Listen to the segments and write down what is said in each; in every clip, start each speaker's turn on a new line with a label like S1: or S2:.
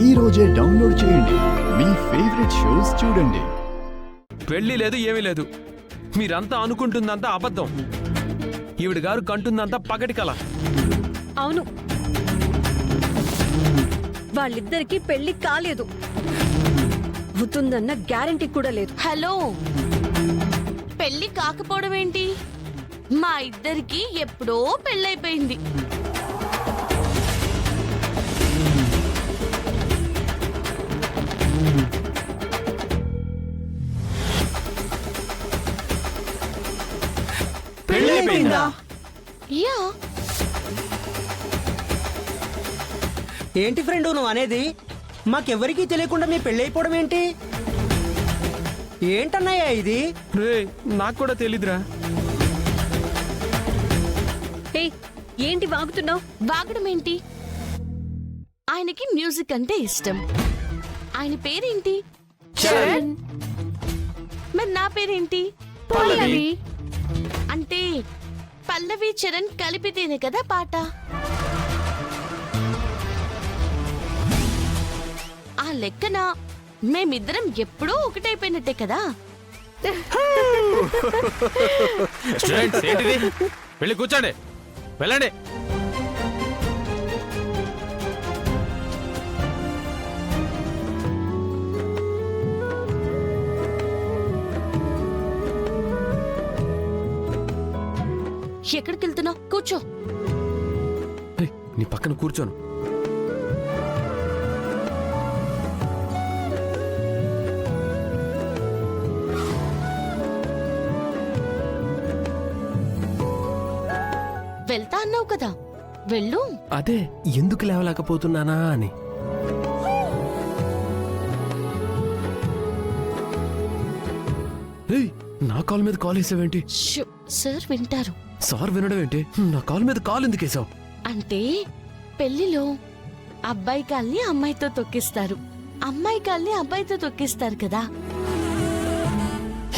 S1: ఈ రోజే డౌన్లోడ్ చేయండి. మీ ఫేవరెట్ షోస్ చూడండి.
S2: పెళ్లి లేదు, ఏమీ లేదు. మీరంతా అనుకుంటుందంతా అబద్ధం. ఈవిడ గారు కంటుందంతా పగటి కల.
S3: అవును, వాళ్ళిద్దరికి పెళ్లి కాలేదు, అవుతుందన్న గ్యారంటీ కూడా లేదు.
S4: హలో, పెళ్లి కాకపోవడం ఏంటి? మా ఇద్దరికి ఎప్పుడో పెళ్ళైపోయింది.
S2: పెళ్ళైపోయిందా?
S4: యా.
S5: ఏంటి ఫ్రెండ్ నువ్వు అనేది? మాకెవ్వరికీ తెలియకుండా మీ పెళ్ళైపోవడం ఏంటి? ఏంటన్నాయా ఇది?
S2: రే, నాకు కూడా తెలీదురా.
S3: ఏంటి వాగుతున్నావు?
S4: వాగడం ఏంటి? ఆయనకి మ్యూజిక్ అంటే ఇష్టం. ఆయన పేరేంటి?
S2: చరణ్.
S4: మరి నా పేరేంటి?
S2: పల్లవి.
S4: అంటే పల్లవి చరణ్ కలిపితేనే కదా పాట. ఆ లెక్కన మేమిద్దరం ఎప్పుడూ ఒకటైపోయినట్టే కదా.
S2: స్టూడెంట్స్, ఏంటిది? వెళ్ళి కూర్చోండి, వెళ్ళండి.
S4: ఎక్కడికి వెళ్తున్నావు? కూర్చో.
S2: ఏయ్, నీ పక్కన కూర్చోను.
S4: వెళ్తా అన్నావు కదా, వెళ్ళు.
S2: అదే ఎందుకు లేవలేకపోతున్నానా అని. ఏయ్, నా కాల్ మీద కాల్ వేసావేంటి?
S4: షూ, సార్ వింటారు.
S2: సార్ వినడం ఏంటి? నా కాల్ మీద కాల్ ఎందుకు వేసావు?
S4: అంటే పెళ్లిలో అబ్బాయి కాల్ని అమ్మాయితో తొక్కిస్తారు, అమ్మాయి కాల్ని అబ్బాయితో తొక్కిస్తారు కదా.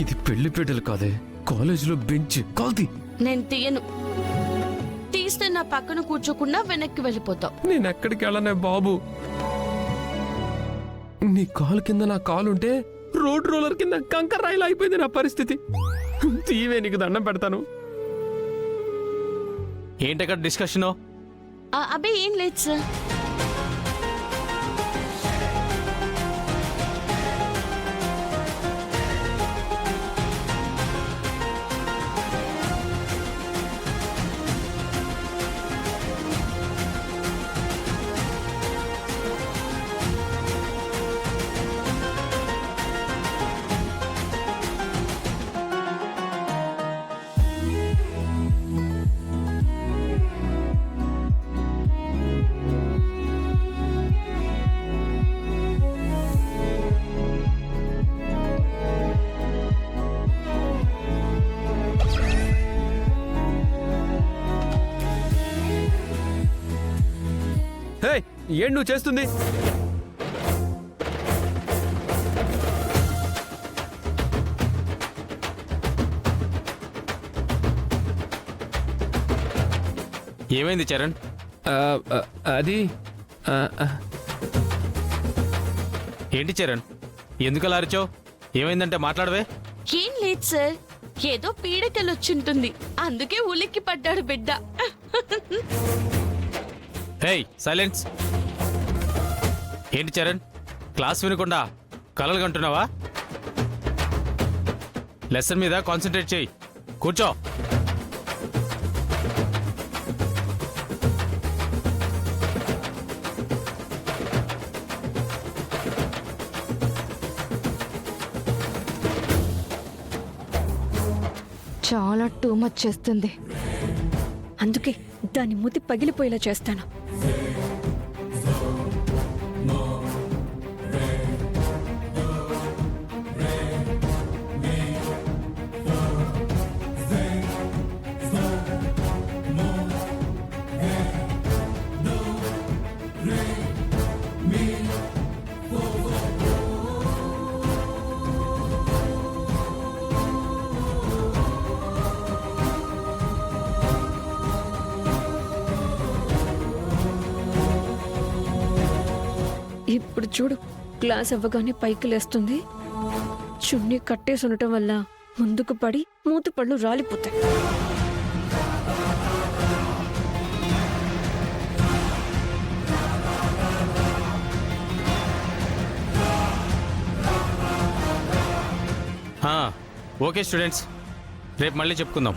S2: ఇది పెళ్లి పీటలు కాదే, కాలేజీలో బెంచ్. కాల్తీ.
S4: నేను తీయను. తీస్తే నా పక్కన కూర్చోకుండా వెనక్కి వెళ్ళిపోతావు.
S2: నేనెక్కడికి వెళ్ళనే బాబు. నీ కాలు కింద నా కాలుంటే రోడ్ రోలర్ కింద కంకర్ రాయిలా అయిపోయింది నా పరిస్థితి. తీవే, నీకు దండం పెడతాను.
S6: ఏంటక్కడ డిస్కషను?
S4: అబ్బే ఏం లేదు సార్.
S2: హే, ఏం నువ్వు చేస్తుంది?
S6: ఏమైంది చరణ్?
S2: అది
S6: ఏంటి చరణ్, ఎందుకలా అరిచావు? ఏమైందంటే మాట్లాడవే.
S4: ఏం లేదు సార్, ఏదో పీడకలొచ్చుంటుంది, అందుకే ఉలిక్కి పడ్డాడు బిడ్డ.
S6: Hey, silence. ఏంటి చరణ్, క్లాస్ వినకుండా కలలు కంటున్నావా? లెసన్ మీద కాన్సన్ట్రేట్ చేయి. కూర్చో.
S3: చాలా టూ మచ్ చేస్తుంది, అందుకే దాని మూతి పగిలిపోయేలా చేస్తాను. ఇప్పుడు చూడు, క్లాస్ అవ్వగానే పైకి లేస్తుంది. చున్నీ కట్టేసి ఉండటం వల్ల ముందుకు పడి మూతి పళ్ళు రాలిపోతాయి.
S6: ఓకే స్టూడెంట్స్, రేపు మళ్ళీ చెప్పుకుందాం.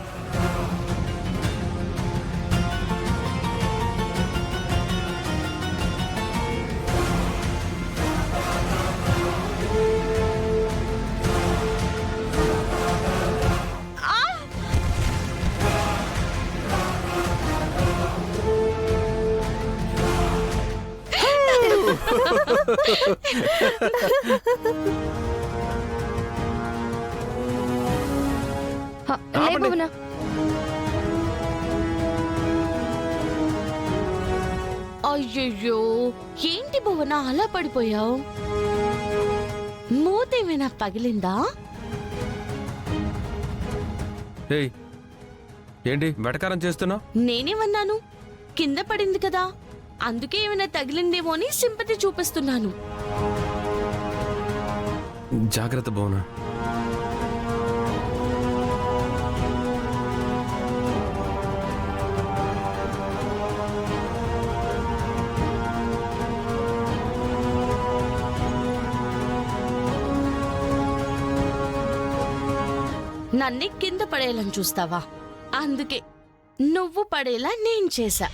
S3: లే భువన.
S4: అయ్యయ్యో, ఏంటి భువన అలా పడిపోయావు? మూతేమైనా పగిలిందా?
S2: ఏయ్, ఏంటి వెటకారం చేస్తున్నావు?
S4: నేనేమన్నాను? కింద పడింది కదా, అందుకే ఏమైనా తగిలిందేమో అని సింపతి చూపిస్తున్నాను.
S2: జాగ్రత్త భువన.
S4: నన్నే కింద పడేయాలని చూస్తావా? అందుకే నువ్వు పడేలా నేను చేశా.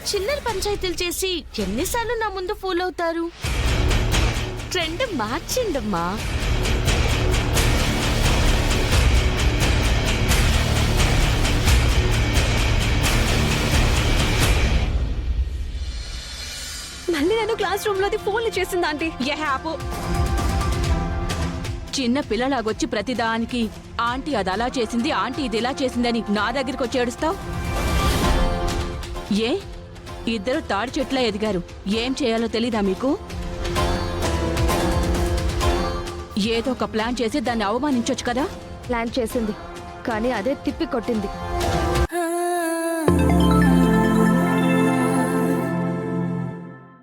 S4: చిల్లర పంచాయతీలు చేసి ఎన్నిసార్లు నా ముందు ఫూల్ అవుతారు? ట్రెండ్ మార్చిండమ్మా.
S3: మళ్ళీ నేను క్లాస్ రూమ్ లోది ఫోన్లు చేసింది ఆంటీ.
S7: చిన్న పిల్లలాగొచ్చి ప్రతిదానికి ఆంటీ అది అలా చేసింది, ఆంటీ ఇది ఇలా చేసిందని నా దగ్గరికి వచ్చి ఏడుస్తావు? ఏ ఇద్దరు తాడి చెట్లా ఎదిగారు, ఏం చేయాలో తెలీదా మీకు? ఏదో ఒక ప్లాన్ చేసి దాన్ని అవమానించొచ్చు కదా.
S3: ప్లాన్ చేసింది, కానీ అదే తిప్పి కొట్టింది.